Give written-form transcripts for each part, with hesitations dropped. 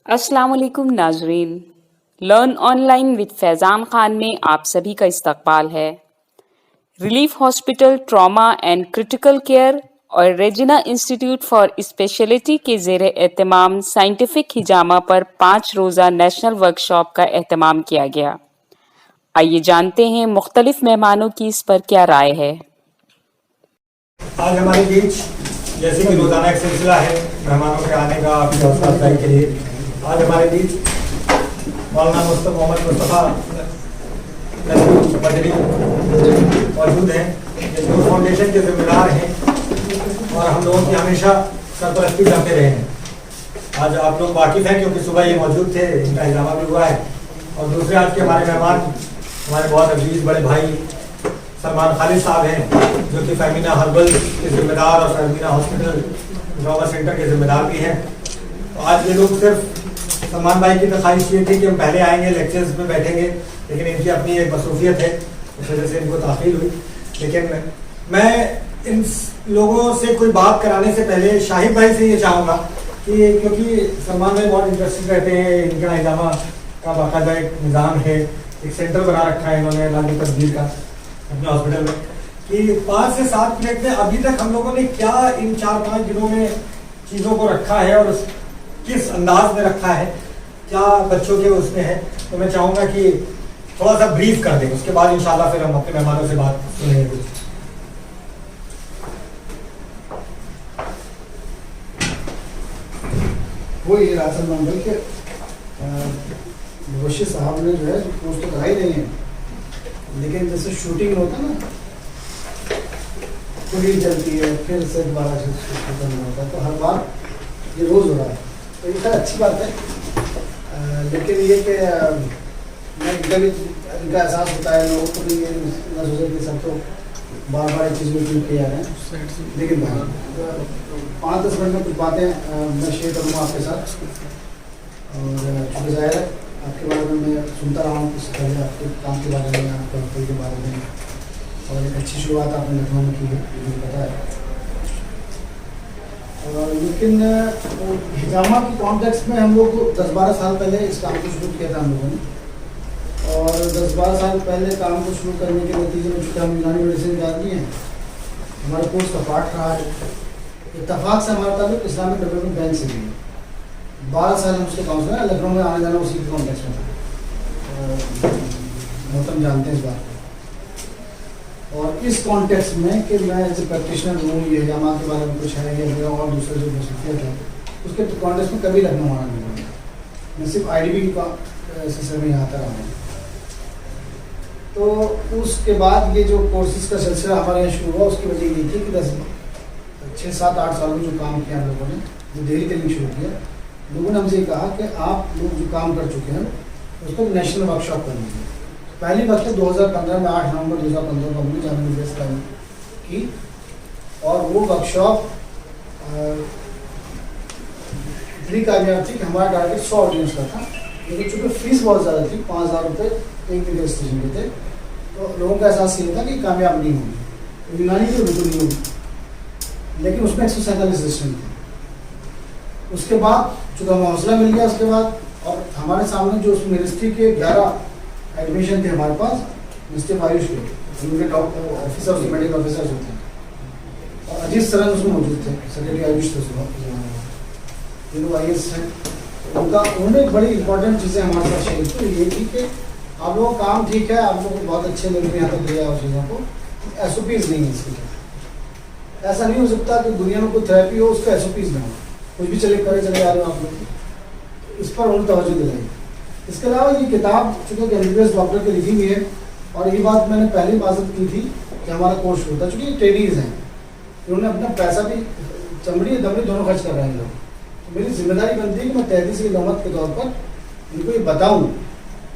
अस्सलाम वालेकुम नाजरीन। Learn online with Faizan Khan में आप सभी का इस्तकबाल है। Relief hospital trauma and critical care और रेजिना इंस्टीट्यूट फॉर स्पेशलिटी के ज़ेर एहतमाम साइंटिफिक हिजामा पर 5 रोज़ा नेशनल वर्कशॉप का एहतमाम किया गया। आइए जानते हैं मुख्तलिफ मेहमानों की इस पर क्या राय है। आज हमारे बीच जैसे कि रोजाना एक सिलसिला है मेहमानों के आने का आपकी हौसला अफजाई के लिए, आज हमारे बीच मौलाना मोहम्मद मुस्तफ़ा बजरी मौजूद हैं, जो फाउंडेशन के जिम्मेदार हैं और हम लोगों की हमेशा सरपरस्ती करते रहे हैं। आज आप लोग वाकिफ़ हैं क्योंकि सुबह ये मौजूद थे, इनका इजामा भी हुआ है। और दूसरे आज के हमारे मेहमान हमारे बहुत अजीज बड़े भाई सलमान खालिद साहब हैं, जो कि फेमिना हर्बल के जिम्मेदार और फेमिना हॉस्पिटल ट्रॉमा सेंटर के जिम्मेदार भी हैं। तो आज ये लोग सिर्फ सलमान भाई की तो ख्वाहिश ये थी कि हम पहले आएंगे, लेक्चर्स में बैठेंगे, लेकिन इनकी अपनी एक मसरूफियत है, इस वजह से इनको ताख़ीर हुई। लेकिन मैं इन लोगों से कोई बात कराने से पहले शाहिद भाई से ये चाहूँगा कि क्योंकि सलमान भाई बहुत इंटरेस्टेड रहते हैं, इनका इजामा का बाकायदा एक निज़ाम है, एक सेंटर बना रखा है इन्होंने लाली तस्वीर का अपने हॉस्पिटल में, कि 5 से 7 मिनट में अभी तक हम लोगों ने क्या इन 4-5 दिनों में चीज़ों को रखा है और किस अंदाज में रखा है, क्या बच्चों के उसमें है। तो मैं चाहूँगा कि थोड़ा सा ब्रीफ कर दें, उसके बाद इंशाल्लाह फिर हम अपने मेहमानों से बात सुनेंगे। वो ये रासल मंडल के मुबशिर साहब ने जो है कोर्स तो करा ही नहीं है, लेकिन जैसे शूटिंग होता है ना, पूरी चलती है, फिर से दोबारा से शूट करना होता है, तो हर बार ये रोज़ हो रहा है, तो ये खैर अच्छी बात है। लेकिन ये कि मैं कभी इनका एहसास होता है लोगों को भी, ये ना सोचे कि सब तो बार बार एक चीज़ में क्यों किए जा रहे हैं। लेकिन 5-10 मिनट में कुछ बातें मैं शेयर करूँगा आपके साथ। और चूँकि ज़ाहिर है आपके बारे में मैं सुनता रहा हूँ, कुछ पहले आपके काम के बारे में, आपके हफ्ते के बारे में, और एक अच्छी शुरुआत आपने लखनऊ में की है, मुझे पता है। और लेकिन हिजामा की कॉन्टेक्स्ट में हम लोग 10-12 साल पहले इस काम को शुरू किया था हम लोगों ने, और 10-12 साल पहले काम को शुरू करने के नतीजे में चूँकि हम यूनानी मेडिसिन के आदमी हैं, हमारे कोर्स का पार्ट रहा है। इत्तफाक से हमारा ताल्लुक इस्लामिक डेवलपमेंट बैंक से भी है। 12 साल हम उसके काउंसिलर हैं, लखनऊ में आने जाना उसी के कॉन्टेक्स्ट में था, मोहतरम जानते हैं इस बात को। और इस कॉन्टेक्स्ट में कि मैं एज ए प्रैक्टिशनर हूँ, ये हिजामा के बारे में कुछ है, या मेरा और दूसरे जो मसरूफियत है, उसके कॉन्टेक्स्ट में कभी लखनऊ आना नहीं पड़ा। मैं सिर्फ IDB की सिलसिले में यहाँ आता रहा हूँ। तो उसके बाद ये जो कोर्सेज का सिलसिला हमारे यहाँ शुरू हुआ, उसकी वजह ये थी कि 6-7-8 साल में जो काम किया हम लोगों ने, जो डेली ट्रेनिंग शुरू किया, लोगों ने हमसे कहा कि आप लोग जो काम कर चुके हैं उसको नेशनल वर्कशॉप कर लीजिए। पहली वर्कशॉप 2015 में 8 नवंबर 2015 को हमने जामिया मिलिया इस्लामिया की, और वो वर्कशॉप इतनी कामयाब थी कि हमारा टारगेट 100 ऑडियंस का था, लेकिन चूँकि फीस बहुत ज़्यादा थी, 5,000 रुपये एक दिन रजिस्ट्रेशन के थे, तो लोगों का एहसास ये था कि कामयाब नहीं होगी, यूनानी तो बिल्कुल नहीं होगी। लेकिन उसमें 147 रजिस्ट्रेशन थे। उसके बाद चूँकि हमें हौसला मिल गया उसके बाद, और हमारे सामने जो उस मिनिस्ट्री के 11 एडमिशन थे हमारे पास, मिनिस्ट्री ऑफ आयुष के, उनके डॉक्टर ऑफिसर्स, मेडिकल ऑफिसर्स होते हैं, और अजीत सरन उसमें मौजूद थे, सेक्रेटरी आयुष थे जिनको IAS हैं। उन्होंने बड़ी इंपॉर्टेंट चीज़ें हमारे साथ शेयर की, ये थी कि आप लोगों का काम ठीक है, आप लोग बहुत अच्छे लेवल पे यहाँ तक दिया उस चीज़ों को, SOPs नहीं है इसके। ऐसा नहीं हो सकता कि दुनिया में कोई थेरेपी हो उसका SOPs ना हो, कुछ भी चले चले आ रहे हो आप लोग, इस पर उन्होंने तवज्जो दिलाई। इसके अलावा ये किताब चूँकि MBBS डॉक्टर की लिखी हुई है, और ये बात मैंने पहले बात की थी कि हमारा कोर्स होता है, चूँकि ये ट्रेनीज हैं, इन्होंने अपना पैसा भी चमड़ी दमड़ी दोनों खर्च कर रहे हैं लोग, तो मेरी जिम्मेदारी बनती है कि मैं तहदीस की नौमत के तौर पर इनको ये बताऊँ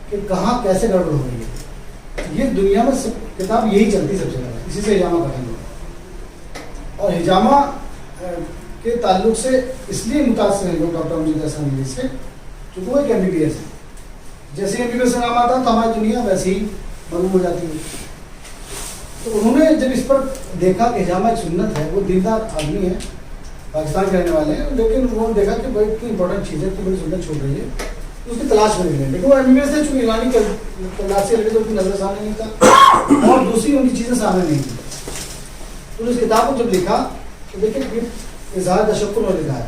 कि कहाँ कैसे गड़बड़ हो रही है। ये दुनिया में किताब यही चलती सबसे ज़्यादा, इसी से हिजामा करेंगे। और हिजामा के ताल्लुक से इसलिए मुतासर हैं लोग डॉक्टर मुझे ऐसा मिली से, क्योंकि वो एक MBBS है। जैसे MBBS का नाम आता है तो हमारी दुनिया वैसे ही मरूम हो जाती है। तो उन्होंने जब इस पर देखा कि हिजामा एक सुन्नत है, वो दीनदार आदमी है, पाकिस्तान के रहने वाले हैं, लेकिन उन्होंने देखा कि भाई इतनी इंपॉर्टेंट चीज़ है, इतनी बड़ी सुविधा छूट रही है, तो उसकी तलाश में निकले। लेकिन वो एमबीबीएस है, चूँकि ईरानी तलाश से लगे तो उनकी नजर सामने नहीं था, और दूसरी उनकी चीज़ें सामने नहीं थी। तो उस किताब को जब लिखा तो देखिए इजहार तशक्कुर में लिखा है।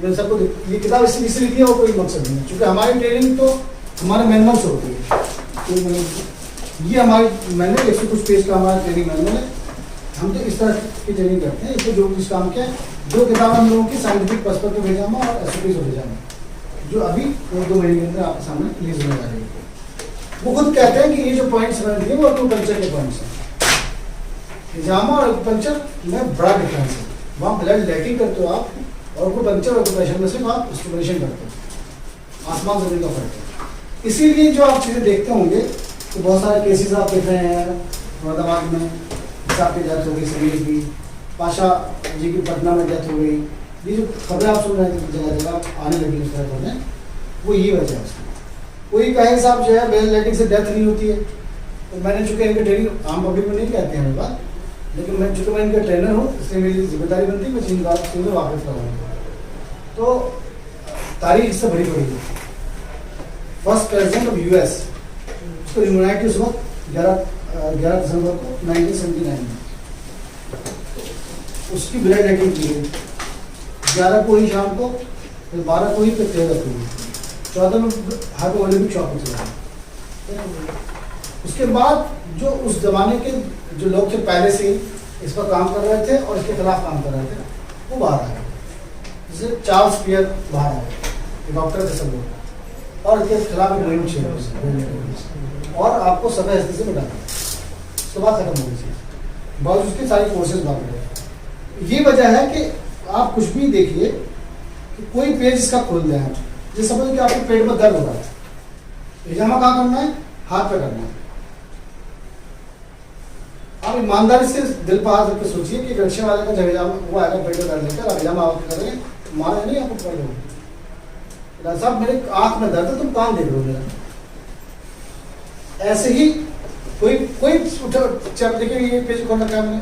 तो सबको ये किताब इसलिए लिखी है और कोई मकसद नहीं है, क्योंकि हमारी ट्रेनिंग तो हमारे मैनुअल से होती है। ये हमारी मैनुअल 100 कुछ पेज का हमारा ट्रेनिंग मैनुअल है। हम तो इस तरह की ट्रेनिंग करते हैं। इसको जो कुछ काम किया है, जो किताब हम लोगों की साइंटिफिक पर्सपेक्टिव भेजा और एसओपी से भेजा, जो अभी 1-2 महीने के अंदर आपके सामने रिलीज होने जा रही है। वो खुद कहते हैं कि ये जो पॉइंट्स मैंने दिए वो एक्यूपंक्चर के पॉइंट्स हैं। हिजामा और एक्यूपंक्चर में बड़ा डिफरेंस है। वहाँ ब्लड लेटिंग करते हो आप, और एक्यूपंक्चर और एक्यूप्रेशर में सिर्फ आप स्टिमुलेशन करते हो। आसमान जमीन का फर्क है। इसीलिए जो आप चीज़ें देखते होंगे तो बहुत सारे केसेस आप देख रहे हैं। मुरादाबाद में आपकी डेथ हो गई, शरीर की, पाशा जी की पटना में डेथ हो गई। ये जो खबरें आप सुन रहे थे जगह जगह आने लगी इस तरह खबरें, वो ये वजह है उसकी। कोई कहे साहब जो है ब्लड लेटिंग से डेथ नहीं होती है, तो मैंने चूँकि इनकी ट्रेनिंग आम पब्लिक में नहीं कहते हैं मेरी बात, लेकिन मैं चूँकि मैं इनका ट्रेनर हूँ, इसलिए मेरी जिम्मेदारी बनती है मैं जिन बात से वाकिफ कराऊँगा। तो तारीख इससे बड़ी पड़ी है। फर्स्ट प्रेसिडेंट ऑफ यूएस, उसको यूनाइटेड हुआ 11 दिसंबर को 1979 में। उसकी ब्लड लेटिंग की गई 11 को ही शाम को, फिर 12 को ही, फिर 13 को ही, 14 में हार्ट ओलंपिक शॉप में चला। उसके बाद जो उस जमाने के जो लोग थे पहले से ही इस पर काम कर रहे थे और इसके खिलाफ काम कर रहे थे, वो बाहर आए। जैसे चार्ल्स पियर बाहर आए, डॉक्टर थे सब लोग, और इसके खिलाफ एक मुहिम छेड़ी और आपको सभी हस्ती से मिटा दिया। उसके बाद खत्म हो गई, बहुत उसकी सारी कोर्सेज भाग गए। ये वजह है कि आप कुछ भी देखिए कि कोई पेज इसका खोल दें आप, जैसे समझ कि आपके पेट में दर्द हो रहा है, हिजामा कहाँ करना है, हाथ पे करना है। आप ईमानदारी से दिल पर हाथ रख के सोचिए कि रिक्शे वाले का जब हिजामा वो आएगा पेट में दर्द लेकर, हिजामा आप करेंगे, मारे नहीं आपको पकड़ लोगे, डॉक्टर साहब मेरे आंख में दर्द है, तुम कान देख रहे हो मेरा। ऐसे ही कोई देखिए ये पेज खोल रखा है मैंने,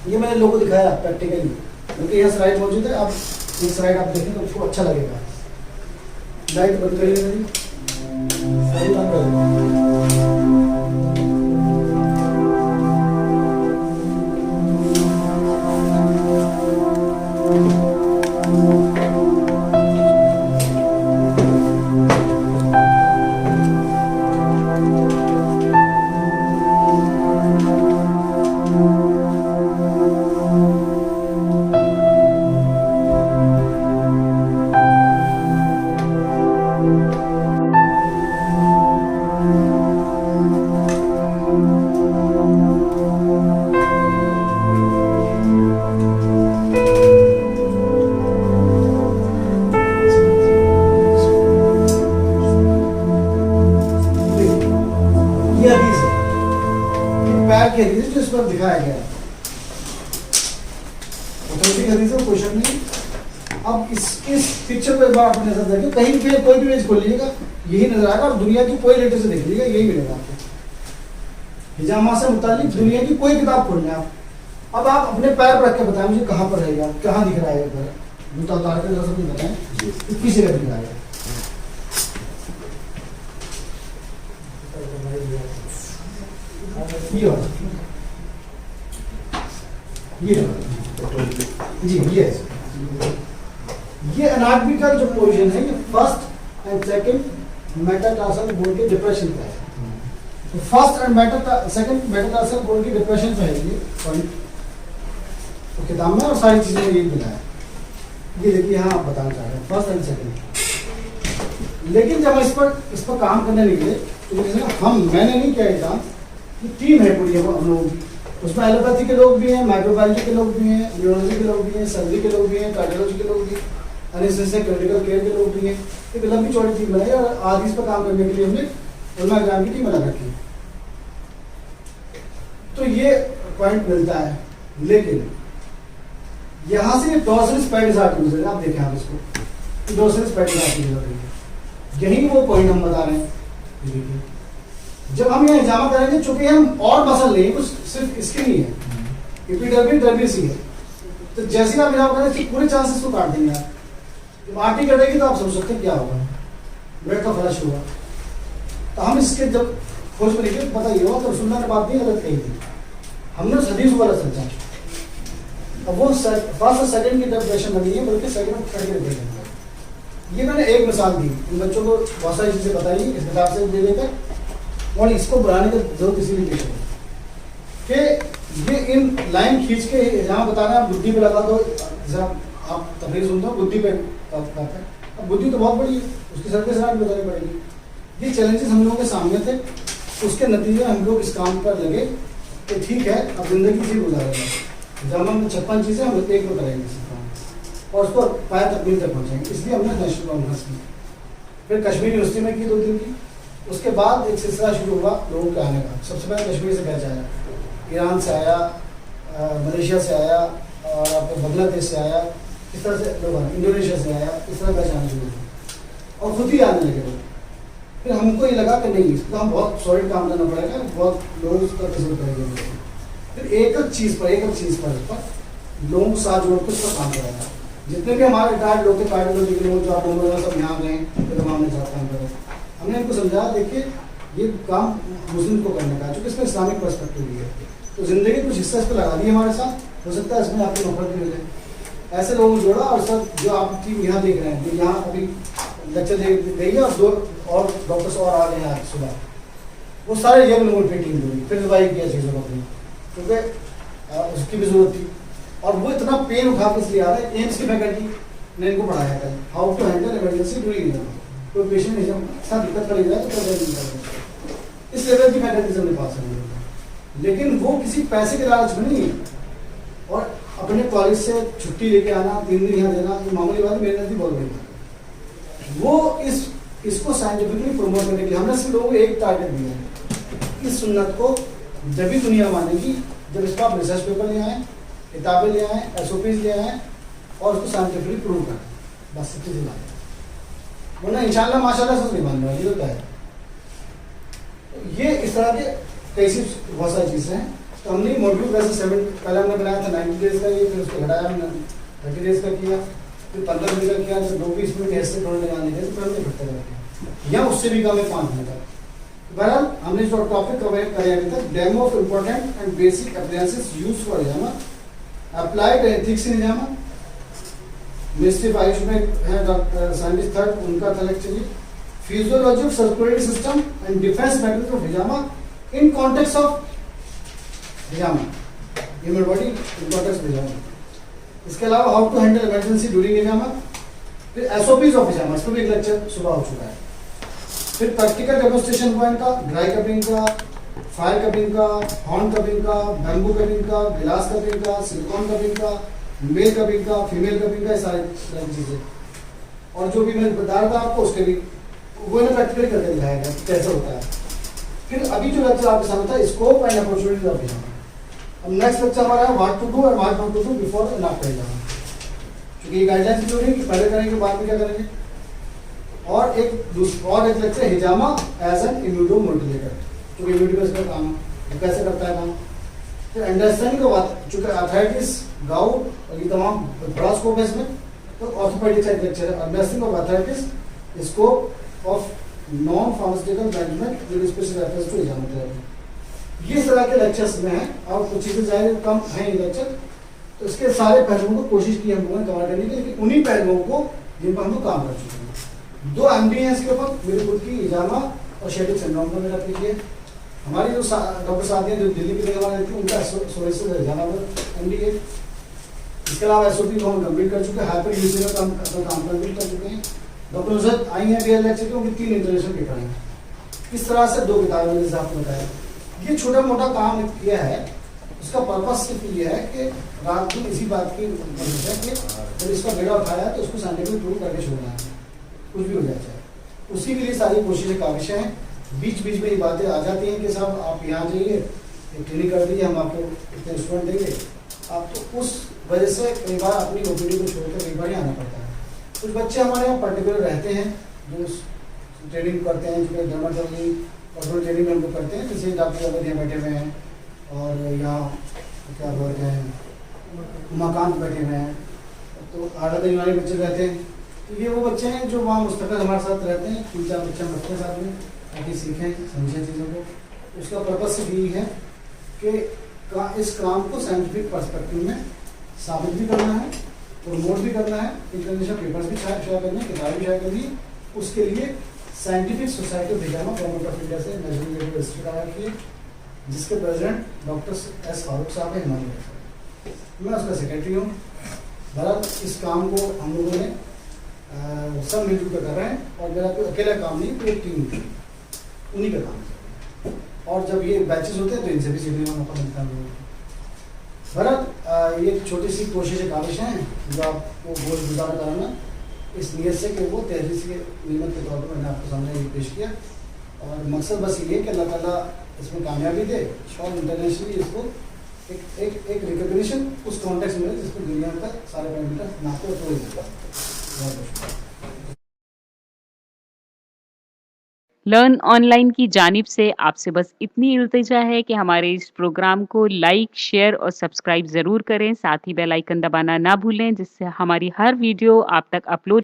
ये मैंने लोगों को दिखाया प्रैक्टिकली, क्योंकि यहाँ स्लाइड मौजूद है। आप ये स्लाइड आप देखें तो आपको अच्छा लगेगा। लाइट बंद करिए मेरी, स्लाइड बंद कर के हदीस जो इस पर दिखाया गया है, ऑथेंटिक हदीस है, कोई शक नहीं। अब इस पिक्चर पे एक बार आपने नजर देखिए, कहीं भी कोई भी पेज खोल लीजिएगा यही नजर आएगा, और दुनिया की कोई लेटर से देख लीजिएगा यही मिलेगा आपको। हिजामा से मुतालिक दुनिया की कोई किताब खोल लें आप, अब आप अपने पैर पर रख के बताएं मुझे कहाँ पर रहेगा, कहाँ दिख रहा है, जूता उतार के जरा सब बताएं किस जगह दिख रहा है। ये एनाटॉमिकल जो पोजीशन है, ये first and second metatarsal bone के डिप्रेशन पे है। तो first and second metatarsal bone के डिप्रेशन पे है ये पॉइंट, तो किताब में और सारी चीजें ये मिला है। ये देखिए यहाँ आप बताना चाह रहे हैं फर्स्ट एंड सेकंड। लेकिन जब इस पर काम करने निकले तो मैंने नहीं किया काम, टीम है पूरी हम लोगों की। उसमें एलोपैथी के लोग भी हैं, माइक्रोबायोलॉजी के लोग भी हैं, न्यूरोलॉजी के लोग भी हैं, सर्जरी के लोग भी हैं, कार्डियोलॉजी के लोग भी, एनेस्थेसिया क्रिटिकल केयर के लोग भी हैं। एक लंबी चौड़ी टीम बनाई और आज इस पर काम करने के लिए हमने उलमा एग्जाम की टीम बना रखी। तो ये पॉइंट मिलता है। लेकिन यहाँ से डॉर्सल स्पाइनस आर्टरी, आप देखें आप इसको, डॉर्सल स्पाइनस आर्टरी, यही वो पॉइंट हम बता रहे हैं। जब हम यहाँ हिजामा करेंगे, चूंकि हम और मसल नहीं, कुछ सिर्फ इसके नहीं है, एपिडर्मिस डर्मिस ही है, तो जैसे आप यहाँ करें कि पूरे चांसेस को काट देंगे आप। जब आरटी कटेगी तो आप समझ सकते हैं क्या होगा, ब्लड का फ्लश हुआ। तो हम इसके जब खोज में लिखे पता ये हुआ तो रसूलुल्लाह ने बात नहीं गलत कही थी, हमने उस हदीस को गलत समझा। अब वो फर्स्ट और सेकंड की डेफिनेशन बनी है, बल्कि सेकंड और थर्ड की डेफिनेशन। ये मैंने एक मिसाल दी, इन बच्चों को बहुत सारी चीज़ें बताई इस किताब से दे देकर, और इसको बढ़ाने की जरूरत इसीलिए पेश है कि ये इन लाइन खींच के जहाँ बताना है बुद्धि पे लगा दो, जरा आप तकरीर सुनते हो बुद्धि पे बात है। अब बुद्धि तो बहुत बड़ी है, उसकी सर्विस रात बतानी पड़ेगी। ये चैलेंजेस हम लोगों के सामने थे, उसके नतीजे हम लोग इस काम पर लगे कि ठीक है अब जिंदगी से गुजारेगा। जब हम 56 चीज़ें हम एक में करेंगे इस काम, और उसको पाया तकमील तक पहुँचाएंगे। इसलिए हमने नेशनल कॉन्फ्रेंस की, फिर कश्मीर यूनिवर्सिटी में की 2 दिन की। उसके बाद एक सिलसिला शुरू हुआ लोगों के आने का। सबसे पहले कश्मीर से बैच आया, ईरान से आया, मलेशिया से आया, और आपके बांग्लादेश से आया, इस तरह से लोग आए, इंडोनेशिया से आया, इस तरह बैच आना शुरू हुआ और खुद ही आने लगे लोग। फिर हमको ये लगा कि नहीं, इसको हम बहुत सॉलिड काम करना पड़ेगा, बहुत लोगों का तस्वीर करेंगे। फिर एक एक चीज़ पर लोगों को साथ जोड़ कर उसका काम कराया। जितने भी हमारे रिटायर्ड लोग थे, कार्डियोलॉजी के लोग जो आप लोग सब यहाँ गए, फिर हमने साथ काम करें। हमने इनको समझाया देखिए ये काम मुस्लिम को करने का है, क्योंकि इसमें इस्लामिक पर्सपेक्टिव भी है। तो जिंदगी कुछ हिस्सा इस पर लगा दिए हमारे साथ, हो सकता है इसमें आपकी नौकरी भी हो जाए। ऐसे लोगों को जोड़ा, और सर जो आप टीम यहाँ देख रहे हैं, जो यहाँ अभी लेक्चर दे गई है, और 2 और डॉक्टर्स और आ गए हैं आज सुबह, वो सारे यंग लोगों की टीम जोड़ी, फिर रिवाइव किया चीज़ों को अपनी, क्योंकि उसकी भी जरूरत थी। और वो इतना पेन उठा के इसलिए आ रहा है, एम्स की फैकल्टी ने इनको पढ़ाया कल, how to handle emergency during कोई पेशेंट नहीं जब दिक्कत पड़ी जाए तो इस लेवल की फैकल्टी हमने पास है। लेकिन वो किसी पैसे के लालच में नहीं है, और अपने कॉलेज से छुट्टी लेके आना, 3 दिन यहाँ देना, ये मामूली बात मेरे नजदीक बहुत बड़ी। वो इसको साइंटिफिकली प्रमोट करने के लिए हमने सिर्फ लोगों को एक टारगेट दिया है, इस सुन्नत को जब भी दुनिया मानेगी जब इसका आप रिसर्च पेपर ले आए, किताबें ले आए, SOPs ले आए, और उसको साइंटिफिकली प्रूव करें, बस इतनी सी बात है। वरना इंशाल्लाह माशाल्लाह से नहीं मानने वाली होता है। ये इस तरह के कई बहुत सारी चीज़ें हैं। तो हमने मॉड्यूल वैसे 7 पहले हमने बनाया था 90 डेज का, ये फिर उसको घटाया हमने 30 डेज का किया, फिर 15 दिन का किया, जब 2-20 मिनट ऐसे थोड़े लगाने के तो फिर हमने घटते रखे, या उससे भी कम है 5 मिनट तक। बहरहाल हमने जो टॉपिक कवर किया अभी तक, demo of important and basic appliances use for hijama, applied ethics in hijama, ministry of AYUSH में है डॉक्टर साइंटिस्ट थर्ड, उनका था लेक्चर ये, physiology of circulatory system and defence mechanism of hijama in context of hijama, human body in context of hijama. इसके अलावा how to handle emergency during hijama, फिर SOPs of हिजामा, इस पर भी एक लेक्चर सुबह हो चुका है। फिर प्रैक्टिकल डेमोन्स्ट्रेशन पॉइंट का, ड्राई कपिंग का, फायर कपिंग का, हॉर्न कपिंग का, बैम्बू कपिंग का, गिलास कपिंग का, सिलिकॉन कपिंग का, मेल कपिंग का, फीमेल कपिंग का, सारी चीजें, और जो भी मैं बता रहा था आपको उसके भी वो ने प्रैक्टिकली करके दिखाया गया कैसे होता है। फिर अभी जो लेक्चर आपके सामने था, scope and opportunities of hijama. अब नेक्स्ट लेक्चर हमारा है what to do and what not to do before and after hijama, क्योंकि ये गाइडलाइंस जो है कि पहले करेंगे बाद में क्या करेंगे। और एक लेक्चर हिजामा एज एन इम्यूनो मोटिवेटर, क्योंकि इम्यूनिटी का काम है, कैसे करता है काम। फिर अंडरस्टैंडिंग ऑफ, चूंकि अथराइटिस, गाउट और ये तमाम बड़ा स्कोप है इसमें, तो ऑर्थोपेडिक्स का एक लेक्चर है, understanding of arthritis, scope of non pharmaceutical management with special reference to हिजामा थेरेपी। ये इस तरह के लेक्चर्स में है, और कुछ चीज़ें जाहिर कम हैं ये लेक्चर, तो इसके सारे पहलुओं को कोशिश की हम लोगों ने कवर करने की, लेकिन उन्हीं पहलुओं को जिन पर हम लोग काम कर चुके हैं। 2 MD हैं इसके ऊपर, मेरी खुद की हिजामा और शेडिक सिंड्रोम पर मेरा PhD है। हमारी जो डॉक्टर साथी हैं जो दिल्ली की जगह रहती है, उनका सोरेसिस हिजामा पर MD है। इसके अलावा SOP को हम कंप्लीट कर चुके हैं, हाइपर यूसी का काम कंप्लीट कर चुके हैं। डॉक्टर नुसरत आई हैं डेयर लेक्चर के, उनकी 3 इंटरनेशनल पेपर हैं। इस तरह से 2 किताबें मैंने जैसे आपको बताया। ये छोटा मोटा काम किया है, उसका पर्पस सिर्फ ये है कि रात को इसी बात की है कि जब इसका बेड़ा उठाया तो उसको साइंटिफिक प्रूव करके छोड़ना है, कुछ भी हो जाए चाहे। उसी के लिए सारी कोशिशें काविश हैं। बीच बीच में ये बातें आ जाती हैं कि साहब आप यहाँ जाइए, ट्रेनिंग कर दीजिए, हम आपको इतने स्टूडेंट देंगे। आप तो उस वजह से कई बार अपनी OPD को छोड़कर कई बार ही आना पड़ता है। कुछ बच्चे हमारे यहाँ पर्टिकुलर रहते हैं जो ट्रेनिंग करते हैं, जो डर्माटोलॉजी और ट्रेनिंग में हम लोग करते हैं, जैसे डॉक्टर अगर यहाँ बैठे हुए हैं, और यहाँ क्या बोलते हैं उमाकांत बैठे हुए हैं, तो आधा यूनानी बच्चे रहते हैं। तो ये वो बच्चे हैं जो वहाँ मुस्तकिल हमारे साथ रहते हैं, 3-4 बच्चे हम रखते हैं साथ में ताकि सीखें समझें चीज़ों को। उसका पर्पस यही है कि इस काम को साइंटिफिक पर्सपेक्टिव में साबित भी करना है, प्रमोट भी करना है, इंटरनेशनल पेपर्स भी शेयर करने हैं, किताबें भी शेयर करनी है। उसके लिए scientific society of hijama government of India से नेशनल लेवल रजिस्टर करा रखी है, जिसके प्रेसिडेंट डॉक्टर एस फारूक साहब है, हिमालय। मैं उसका सेक्रेटरी हूँ। बहरहाल इस काम को हम लोगों ने सब मिलजुल कर रहे हैं, और मेरा कोई अकेला काम नहीं, पूरी टीम थी, उन्हीं का काम है। और जब ये बैचेस होते हैं तो इनसे भी सीखने का मौका मिलता है लोगों को। बहरहाल ये एक छोटी सी कोशिश काविश है जो आपको गोल गुजार कराना, इस नीयत से कि वो तहरीर के नीमत के तौर पर मैंने आपके सामने ये पेश किया। और मकसद बस ये है कि अल्लाह ताला इसमें कामयाबी दे और इंटरनेशनली इसको एक रिकग्निशन उस कॉन्टेक्स्ट में जिसमें दुनिया का सारे पैरामीटर नापते तो बहुत लर्न ऑनलाइन की जानिब से आपसे बस इतनी इल्तिजा है कि हमारे इस प्रोग्राम को लाइक, शेयर और सब्सक्राइब ज़रूर करें। साथ ही बेल आइकन दबाना ना भूलें, जिससे हमारी हर वीडियो आप तक अपलोड